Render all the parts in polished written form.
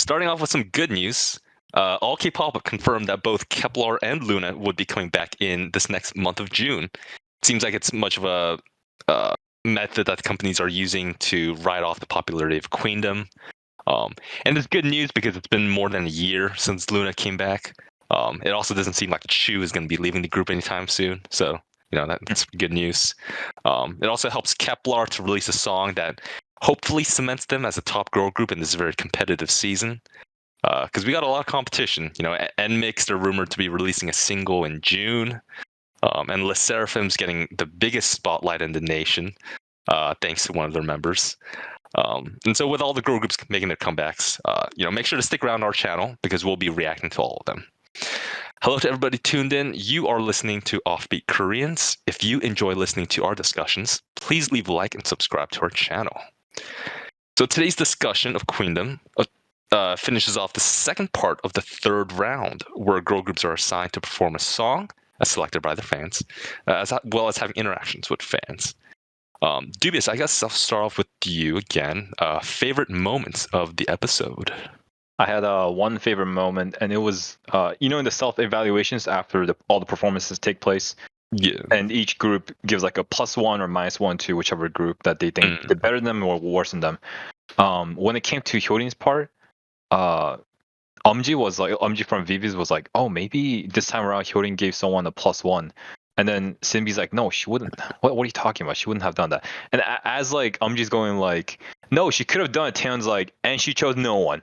starting off with some good news. All K-pop have confirmed that both Kep1er and LOONA would be coming back in this next month of June. It seems like it's much of a method that companies are using to ride off the popularity of Queendom. And it's good news because it's been more than a year since LOONA came back. It also doesn't seem like Chu is going to be leaving the group anytime soon. So, that's good news. It also helps Kep1er to release a song that hopefully cements them as a top girl group in this very competitive season. Because we got a lot of competition. NMIXX, they're rumored to be releasing a single in June. And Le Sserafim's getting the biggest spotlight in the nation, thanks to one of their members. And so with all the girl groups making their comebacks, make sure to stick around our channel because we'll be reacting to all of them. Hello to everybody tuned in. You are listening to Offbeat Koreans. If you enjoy listening to our discussions, please leave a like and subscribe to our channel. So today's discussion of Queendom finishes off the second part of the third round, where girl groups are assigned to perform a song as selected by the fans, as well as having interactions with fans. Dubious, I guess I'll start off with you again. Favorite moments of the episode? I had one favorite moment, and it was, in the self-evaluations after all the performances take place. Yeah. And each group gives like a +1 or -1 to whichever group that they think did better than them or worse than them. When it came to Hyolyn's part, Umji from Vivi's was like, oh, maybe this time around Hyolyn gave someone a +1. And then Simbi's like, no, she wouldn't. What are you talking about? She wouldn't have done that. And as like Umji's going like, no, she could have done it. Taeyeon's like, and she chose no one.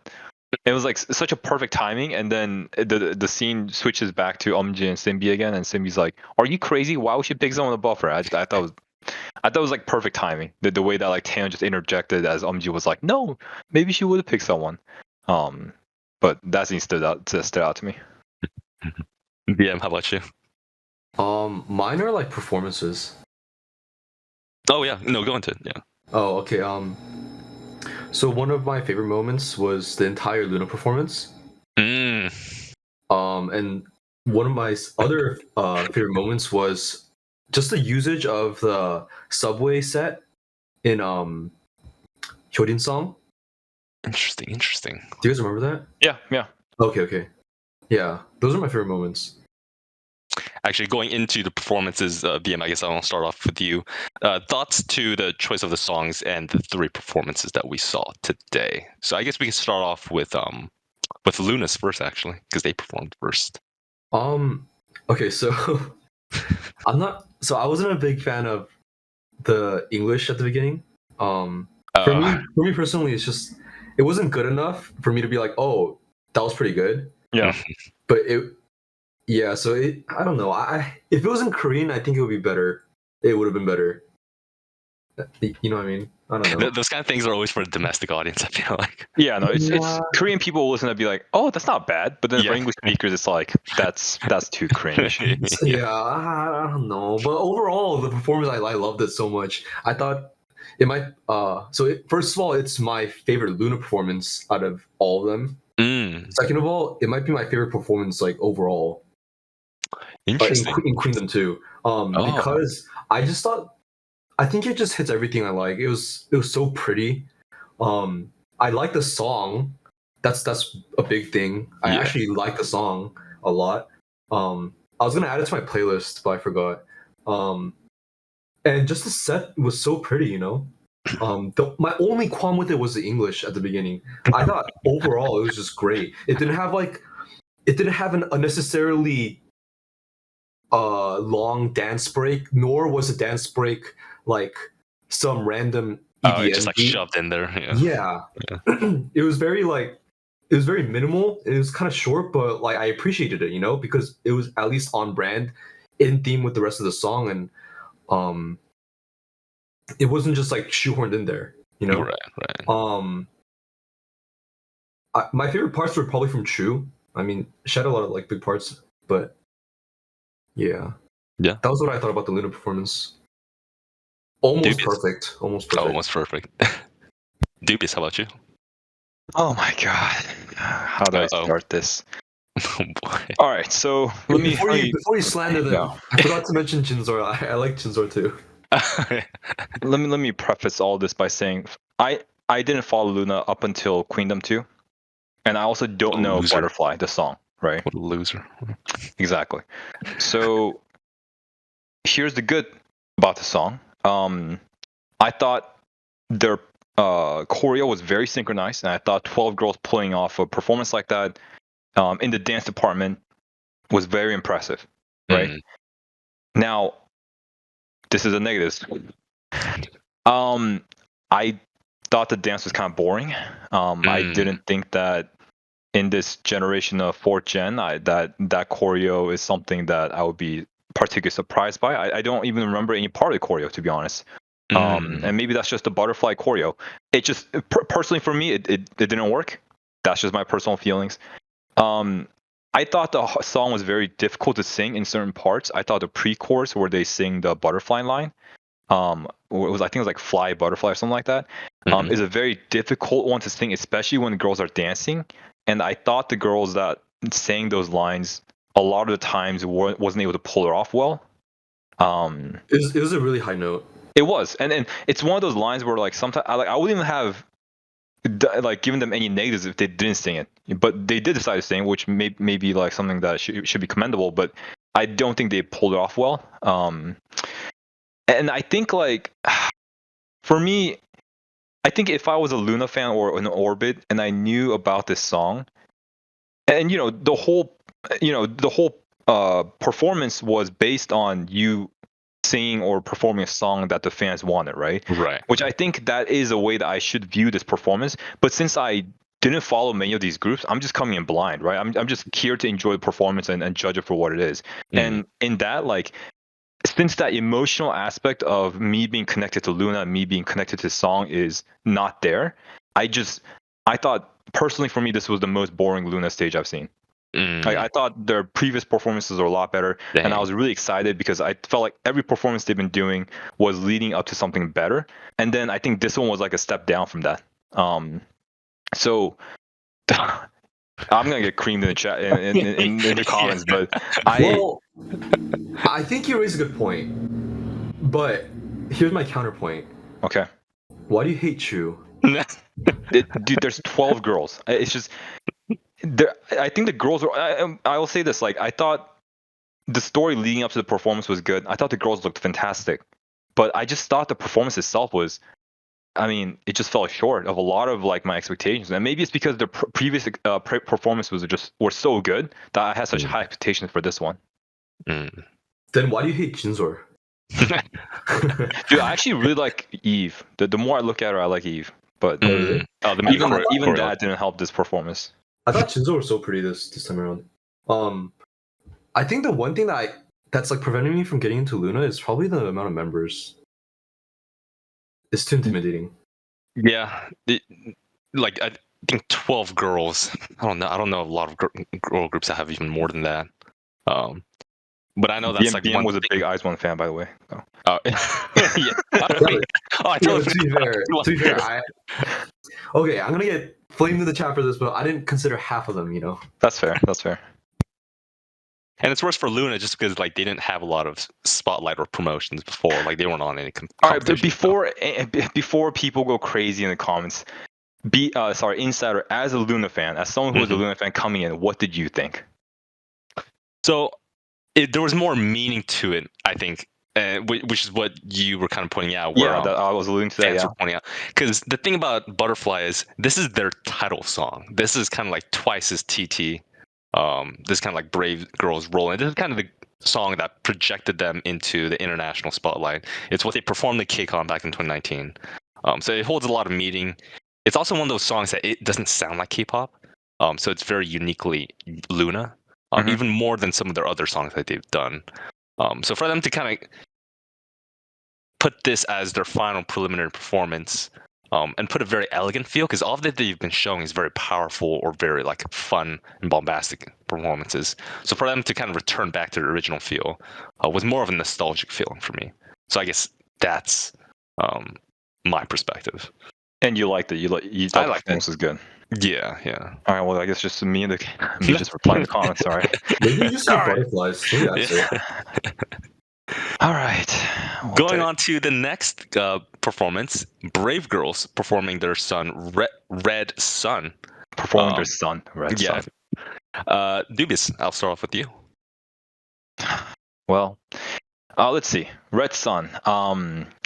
It was like such a perfect timing. And then the scene switches back to Umji and Simbi again. And Simbi's like, are you crazy? Why would she pick someone above her? I thought it was like perfect timing. The way that like Taeyeon just interjected as Umji was like, no, maybe she would have picked someone. But that scene stood out to me. BM, how about you? Mine are like performances. Oh yeah, no, go into it. Yeah. Oh, okay. So one of my favorite moments was the entire LOONA performance. And one of my other favorite moments was just the usage of the subway set in Hyolyn's song. Interesting. Do you guys remember that? Yeah. Okay. Yeah, those are my favorite moments. Actually, going into the performances, BM, I guess I'll start off with you. Thoughts to the choice of the songs and the 3 performances that we saw today. So I guess we can start off with LOONA's first, actually, because they performed first. Okay, so I wasn't a big fan of the English at the beginning. For me personally, it wasn't good enough for me to be like, oh, that was pretty good. Yeah. But I don't know. If it was in Korean, I think it would be better. It would have been better. You know what I mean? I don't know. Those kind of things are always for the domestic audience, I feel like. Yeah, no, it's Korean people will listen to be like, oh, that's not bad. But then for English speakers, it's like, that's too cringe. Yeah, I don't know. But overall, the performance, I loved it so much. I thought it might. First of all, it's my favorite LOONA performance out of all of them. Second of all, it might be my favorite performance like overall. Interesting. In Queendom too. Because I think it just hits everything I like. It was so pretty. I like the song. That's a big thing. I actually like the song a lot. I was gonna add it to my playlist, but I forgot. And just the set was so pretty, my only qualm with it was the English at the beginning. I thought overall it was just great. It didn't have an unnecessarily long dance break, nor was a dance break like some random EDM it's just like shoved in there. Yeah. It was very minimal. It was kind of short, but like I appreciated it, because it was at least on brand, in theme with the rest of the song, and it wasn't just like shoehorned in there, Right. My favorite parts were probably from Chu. I mean, she had a lot of like big parts, but yeah, that was what I thought about the LOONA performance. Almost perfect. Almost perfect. Dubious, how about you? Oh my god, how do I start this? Oh boy. All right, so before you slander them, I forgot to mention Jinzor. I like Jinzor too. Let me preface all this by saying I didn't follow LOONA up until Queendom 2. and I also don't know Loser. Butterfly, the song, right? What a loser. Exactly. So here's the good about the song. I thought their choreo was very synchronized, and I thought 12 girls pulling off a performance like that in the dance department was very impressive, right? Now, this is a negative. I thought the dance was kind of boring. I didn't think that in this generation of 4th gen, that choreo is something that I would be particularly surprised by. I don't even remember any part of the choreo, to be honest. And maybe that's just the butterfly choreo. It just personally for me, it didn't work. That's just my personal feelings. I thought the song was very difficult to sing in certain parts. I thought the pre-chorus where they sing the butterfly line, I think it was like fly butterfly or something like that, is a very difficult one to sing, especially when the girls are dancing. And I thought the girls that sang those lines a lot of the times wasn't able to pull it off well. It was a really high note. It was, and it's one of those lines where like sometimes I wouldn't even have like given them any negatives if they didn't sing it, but they did decide to sing, which may be like something that should be commendable. But I don't think they pulled it off well. And I think like for me, I think if I was a LOONA fan or an Orbit and I knew about this song, and the whole performance was based on you singing or performing a song that the fans wanted, right? Right. Which I think that is a way that I should view this performance. But since I didn't follow many of these groups, I'm just coming in blind, right? I'm just here to enjoy the performance and judge it for what it is. And in that, like, since that emotional aspect of me being connected to LOONA, me being connected to the song is not there, I thought personally for me this was the most boring LOONA stage I've seen. Like, I thought their previous performances were a lot better. Dang. And I was really excited because I felt like every performance they've been doing was leading up to something better. And then I think this one was like a step down from that. So I'm gonna get creamed in the chat in the comments, but I think you raise a good point. But here's my counterpoint. Okay. Why do you hate Chu? Dude, there's 12 girls. It's just I think the girls were. I will say this: like, I thought the story leading up to the performance was good. I thought the girls looked fantastic, but I just thought the performance itself was. I mean, it just fell short of a lot of like my expectations, and maybe it's because the previous performance were so good that I had such high expectations for this one. Then why do you hate Jinzor? Dude, I actually really like Eve. The more I look at her, I like Eve. But even that didn't help this performance. I thought Jinzor was so pretty this time around. I think the one thing that's like preventing me from getting into LOONA is probably the amount of members. It's too intimidating. Yeah, I think 12 girls. I don't know a lot of girl groups that have even more than that. But I know that's like BM was a big Eyes One fan, by the way. Oh, yeah. To be fair, okay, I'm gonna get flamed in the chat for this, but I didn't consider half of them. That's fair. And it's worse for LOONA just because like they didn't have a lot of spotlight or promotions before. Like they weren't on any All right, but before people go crazy in the comments, Insider, as a LOONA fan, as someone who was a LOONA fan coming in, what did you think? So there was more meaning to it, I think, which is what you were kind of pointing out. Where, I was alluding to that. Yeah, pointing out because the thing about Butterfly is this is their title song. This is kind of like twice as TT. This kind of like Brave Girls Rolling. This is kind of the song that projected them into the international spotlight. It's what they performed at KCON back in 2019. So it holds a lot of meaning. It's also one of those songs that it doesn't sound like K-pop. So it's very uniquely LOONA, even more than some of their other songs that they've done. So for them to kind of put this as their final preliminary performance, and put a very elegant feel, because all that they've been showing is very powerful or very like fun and bombastic performances. So for them to kind of return back to the original feel was more of a nostalgic feeling for me. So I guess that's my perspective. And you liked it. I liked it. This was good. Yeah. All right. Well, I guess just me just replying to comments. Sorry. Maybe you just see butterflies. Maybe that's it. All right. Going on to the next performance, Brave Girls performing their song Red Sun. performing their son, Red yeah. Sun. Dubious, I'll start off with you. Well, let's see. Red Sun.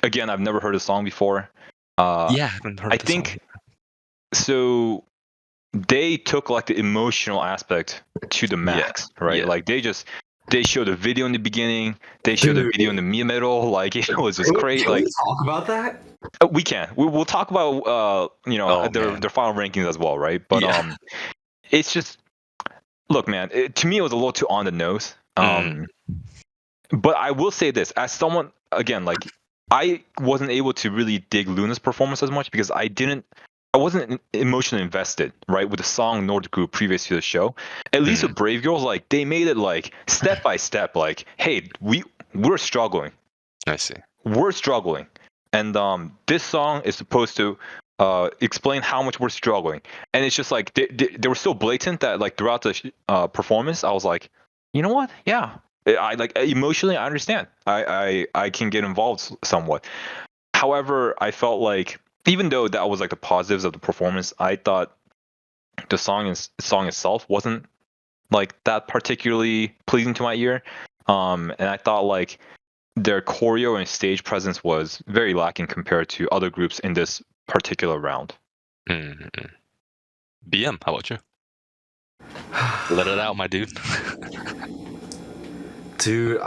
Again, I've never heard the song before. I haven't heard I the think song. so. They took like the emotional aspect to the max, right? yeah. Like they showed a video in the beginning, they showed a Dude. video in the middle, like it was just great. Can Like we talk about that? we can, we'll talk about Oh, their man. final rankings as well, right? But Yeah. it's just look, man. To me, it was a little too on the nose. But I will say this, as someone again, like I wasn't able to really dig Luna's performance as much because I wasn't emotionally invested, right, with the song nor the group previous to the show. At least with Brave Girls, like they made it like step by step, like, hey, we're struggling. I see. We're struggling. And this song is supposed to explain how much we're struggling. And it's just like they were so blatant that like throughout the performance, I was like, you know what? Yeah. I like emotionally I understand. I can get involved somewhat. However, I felt like even though that was like the positives of the performance, I thought the song itself wasn't like that particularly pleasing to my ear. And I thought like their choreo and stage presence was very lacking compared to other groups in this particular round. BM, how about you? Let it out, my dude. Dude,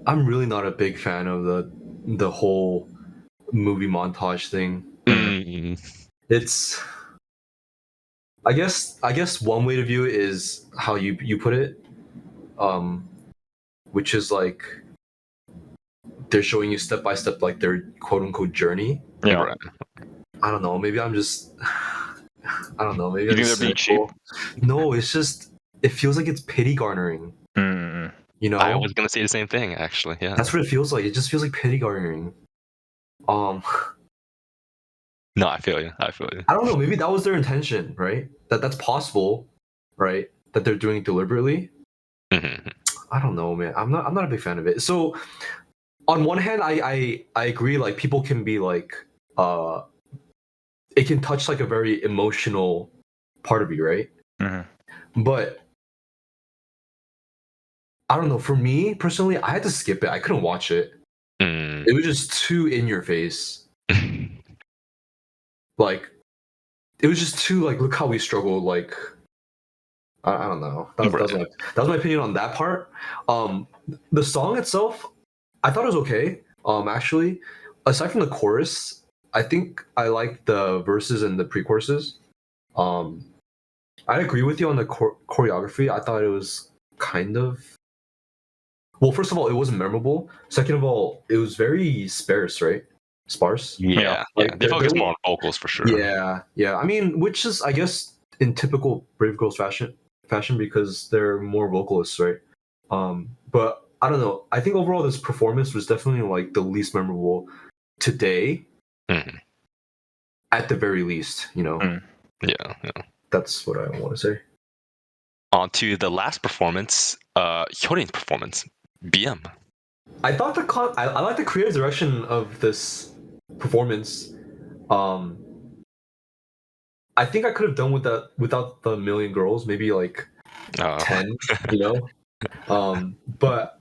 I'm really not a big fan of the whole movie montage thing. It's I guess one way to view it is how you put it, which is like they're showing you step by step like their quote unquote journey. Yeah. Right. I don't know. Maybe I'm just I don't know. Maybe You I'm think just they're being cheap? No, it's just it feels like it's pity garnering. You know, I was gonna say the same thing, actually. Yeah. that's what it feels like. It just feels like pity garnering. No, I feel you. I don't know. Maybe that was their intention, right? That's possible, right? That they're doing it deliberately. I don't know, man. I'm not a big fan of it. So, on one hand, I agree. Like people can be like, it can touch like a very emotional part of you, right? But I don't know. For me personally, I had to skip it. I couldn't watch it. It was just too in your face. Like, it was just too like, look how we struggled. Like, I don't know. That was my opinion on that part. The song itself, I thought it was okay. Actually, aside from the chorus, I think I liked the verses and the pre-choruses. I agree with you on the choreography. I thought it was kind of well. First of all, it wasn't memorable. Second of all, it was very sparse, right? Sparse. Yeah. Like, They focus more on vocals for sure. Yeah. I mean, which is, I guess, in typical Brave Girls fashion because they're more vocalists, right? But I don't know. I think overall this performance was definitely like the least memorable today. At the very least, you know. Yeah. That's what I want to say. On to the last performance, Hyolyn's performance, BM. I thought I like the creative direction of this performance. I think I could have done with that without the million girls, maybe like 10, you know. But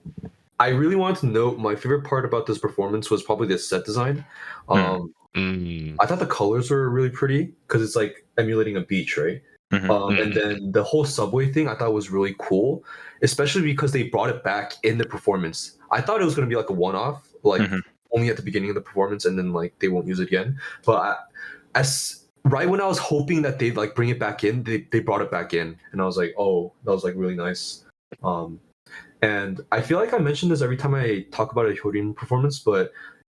I really wanted to note my favorite part about this performance was probably the set design. I thought the colors were really pretty because it's like emulating a beach, right? And then the whole subway thing I thought was really cool, especially because they brought it back in the performance. I thought it was going to be like a one-off, like only at the beginning of the performance, and then like they won't use it again. But right when I was hoping that they'd like bring it back in, they brought it back in, and I was like, oh, that was like really nice. And I feel like I mention this every time I talk about a Hyolyn performance, but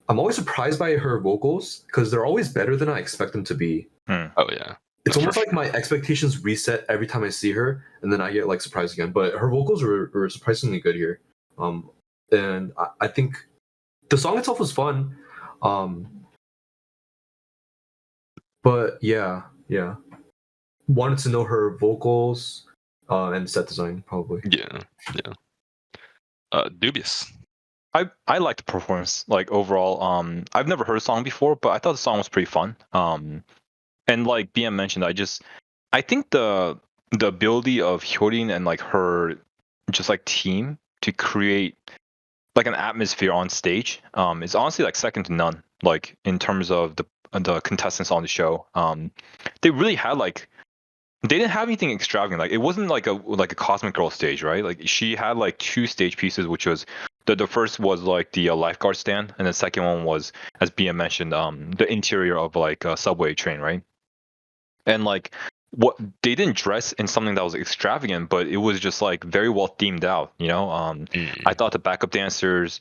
I'm always surprised by her vocals because they're always better than I expect them to be. Oh yeah. It's almost like my expectations reset every time I see her, and then I get like surprised again. But her vocals were surprisingly good here, and I think the song itself was fun. But yeah, wanted to know her vocals and set design probably. Yeah. Dubious. I liked the performance, like overall. I've never heard a song before, but I thought the song was pretty fun. And like BM mentioned, I think the ability of Hyolyn and like her just like team to create like an atmosphere on stage is honestly like second to none. Like in terms of the contestants on the show, they really had like they didn't have anything extravagant. Like it wasn't like a Cosmic Girl stage, right? Like she had like two stage pieces, which was the first was like the lifeguard stand, and the second one was, as BM mentioned, the interior of like a subway train, right? And like what they didn't dress in something that was extravagant, but it was just like very well themed out, you know. I thought the backup dancers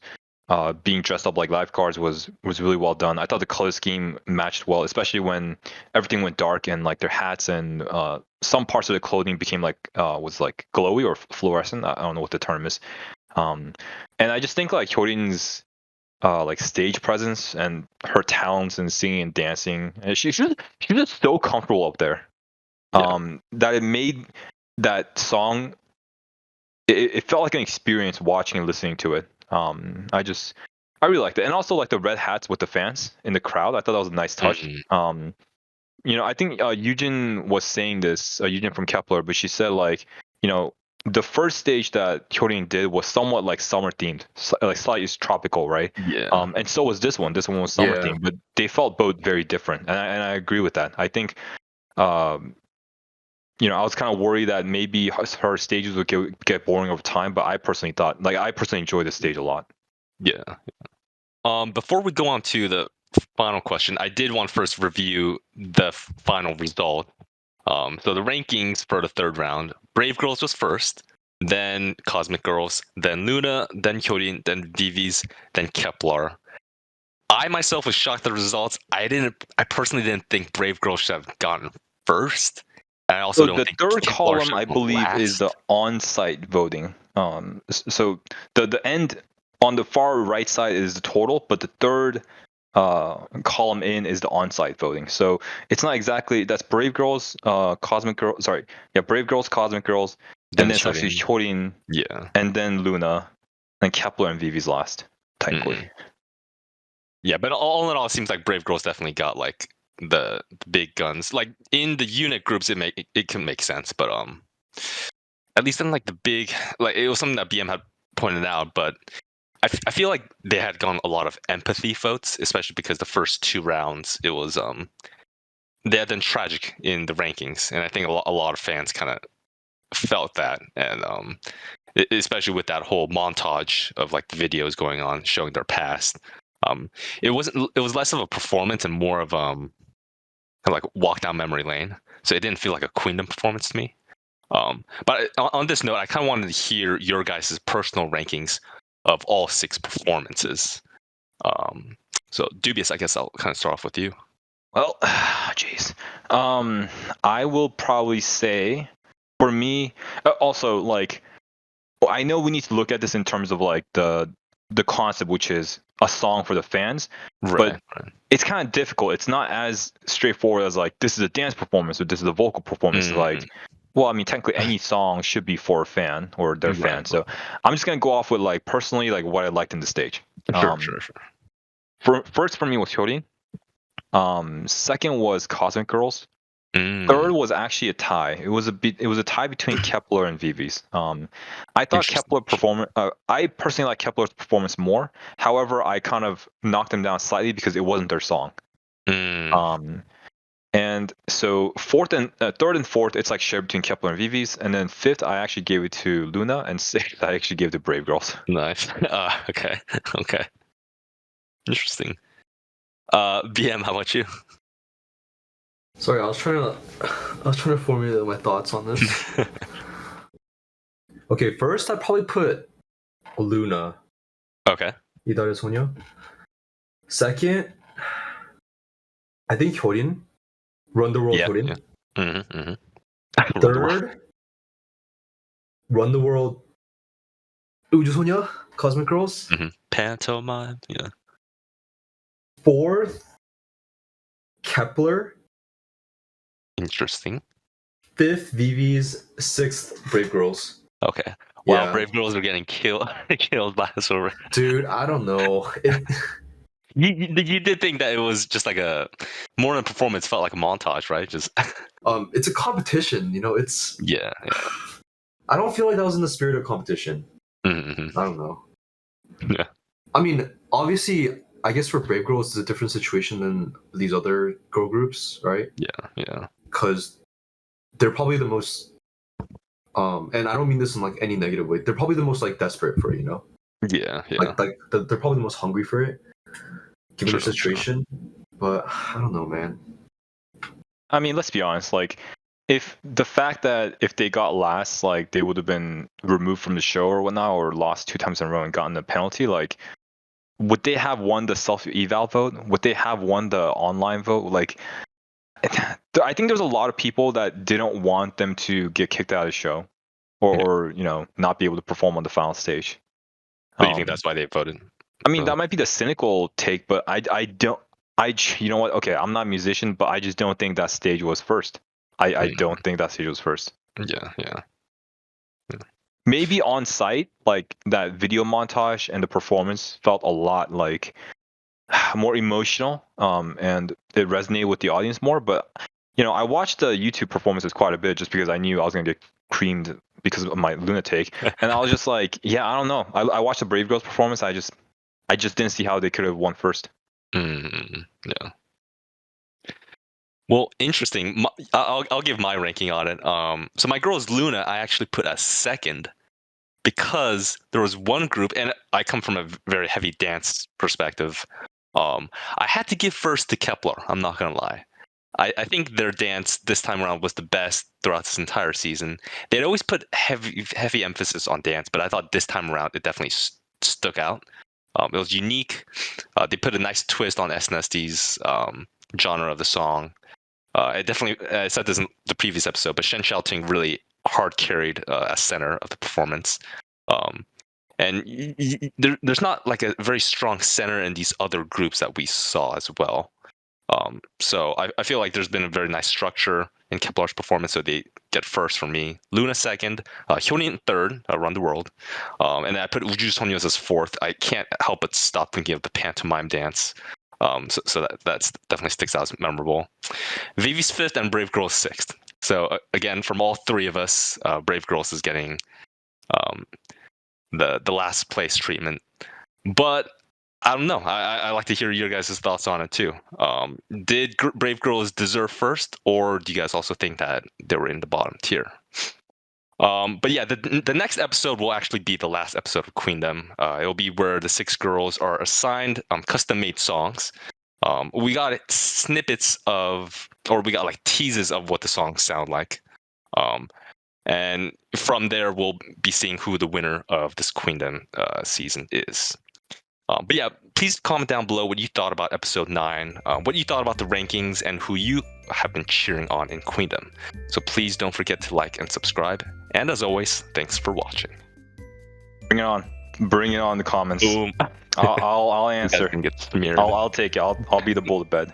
being dressed up like lifeguards was really well done. I thought the color scheme matched well, especially when everything went dark and like their hats and some parts of the clothing became like was like glowy or fluorescent. I don't know what the term is. And I just think like Hyolyn's like stage presence and her talents in singing and dancing, and she's just so comfortable up there. That it made that song. It felt like an experience watching and listening to it. I really liked it, and also like the red hats with the fans in the crowd. I thought that was a nice touch. You know, I think Eugen was saying this, Eugen from Kep1er, but she said like, you know, the first stage that Hyolyn did was somewhat like summer themed, like slightly tropical, right? Yeah. And so was this one. This one was summer themed, but they felt both very different, and I agree with that. I think, you know, I was kind of worried that maybe her stages would get boring over time, but I personally enjoyed this stage a lot. Yeah. Before we go on to the final question, I did want to first review the final result. So the rankings for the third round: Brave Girls was first, then Cosmic Girls, then LOONA, then Hyolyn, then Vivi's, then Kep1er. I myself was shocked at the results. I personally didn't think Brave Girls should have gotten first. I also don't the think third Kep1er column, should I have believe, last. is the on-site voting. So the end on the far right side is the total, but the third column in is the on-site voting. So it's not exactly that's Brave Girls, Cosmic Girls. Sorry, yeah, Brave Girls, Cosmic Girls, and then it's actually Hyolyn, and then LOONA, and Kep1er and Vivi's last, technically. Yeah, but all in all, it seems like Brave Girls definitely got like the big guns. Like in the unit groups, it can make sense, but at least in like the big, like it was something that BM had pointed out, but I feel like they had gone a lot of empathy votes, especially because the first two rounds it was they had done tragic in the rankings, and I think a lot of fans kind of felt that, and especially with that whole montage of like the videos going on showing their past. It was less of a performance and more of kind of like walk down memory lane. So it didn't feel like a Queendom performance to me. But on this note, I kind of wanted to hear your guys' personal rankings of all 6 performances. So dubious, I guess I'll kind of start off with you. Well, jeez. I will probably say, for me, also like, I know we need to look at this in terms of like the concept, which is a song for the fans, but it's kind of difficult. It's not as straightforward as like this is a dance performance or this is a vocal performance. Like, well, I mean, technically any song should be for a fan or their fan. So I'm just gonna go off with like personally like what I liked in the stage. Sure. First for me was Hyolyn. Second was Cosmic Girls. Mm. Third was actually a tie. It was a tie between Kep1er and Vivi's. I thought Kep1er performance. I personally like Kep1er's performance more. However, I kind of knocked them down slightly because it wasn't their song. And so third and fourth, it's like shared between Kep1er and Vivi's, and then fifth, I actually gave it to LOONA, and sixth, I actually gave it to Brave Girls. Nice. Okay. Interesting. BM, how about you? Sorry, I was trying to formulate my thoughts on this. Okay, first I'd probably put LOONA. Okay. 이달의 소녀. Second, I think Hyolyn. Run the World Hyolyn. Third, Run the World 우주소녀, Cosmic Girls. Pantomime, yeah. Fourth, Kep1er. Interesting. Fifth, Vivi's. Sixth, Brave Girls. Okay. While Yeah. Brave Girls were getting killed by us over. Dude, I don't know. You did think that it was just like a more than a performance, felt like a montage, right? Just It's a competition, it's yeah. I don't feel like that was in the spirit of competition. Mm-hmm. I don't know. Yeah. I mean, obviously, I guess for Brave Girls, it's a different situation than these other girl groups, right? Yeah. Because they're probably the most, and I don't mean this in like any negative way. They're probably the most like desperate for it, Yeah. Like they're probably the most hungry for it, given their True. situation. But I don't know, man. I mean, let's be honest. Like, if the fact that if they got last, like they would have been removed from the show or whatnot, or lost 2 times in a row and gotten a penalty, like, would they have won the self eval vote? Would they have won the online vote? Like, I think there's a lot of people that didn't want them to get kicked out of the show, or not be able to perform on the final stage. But you think that's why they voted? I mean, that might be the cynical take, but I don't. You know what? Okay, I'm not a musician, but I just don't think that stage was first. I don't think that stage was first. Yeah. Maybe on site, like that video montage and the performance felt a lot like more emotional, and it resonated with the audience more. But I watched the YouTube performances quite a bit just because I knew I was gonna get creamed because of my LOONA take, and I was just like, yeah, I don't know. I watched the Brave Girls performance. I just didn't see how they could have won first. Yeah. Well, interesting. I'll give my ranking on it. So my girl is LOONA. I actually put as second because there was one group, and I come from a very heavy dance perspective. I had to give first to Kep1er. I'm not gonna lie. I think their dance this time around was the best throughout this entire season. They'd always put heavy emphasis on dance, but I thought this time around it definitely stuck out. It was unique. They put a nice twist on SNSD genre of the song. I definitely I said this in the previous episode, but Shen Xiaoting really hard carried as center of the performance. And there's not like a very strong center in these other groups that we saw as well. So I feel like there's been a very nice structure in Kep1er's performance, so they get first for me. LOONA second, Hyolyn third, Around the World, and then I put Uju Sonyeos as fourth. I can't help but stop thinking of the pantomime dance. So that's definitely sticks out as memorable. Vivi's fifth and Brave Girls sixth. So again, from all three of us, Brave Girls is getting the last place treatment. But I don't know. I like to hear your guys' thoughts on it too. Did Brave Girls deserve first, or do you guys also think that they were in the bottom tier? But yeah, the next episode will actually be the last episode of Queendom. It'll be where the 6 girls are assigned custom-made songs. We got snippets of, or we got like teases of what the songs sound like. And from there, we'll be seeing who the winner of this Queendom season is. But yeah, please comment down below what you thought about episode 9, what you thought about the rankings, and who you have been cheering on in Queendom. So please don't forget to like and subscribe. And as always, thanks for watching. Bring it on. Bring it on the comments. Boom. I'll answer. Get smeared. I'll take it. I'll be the bullet bed.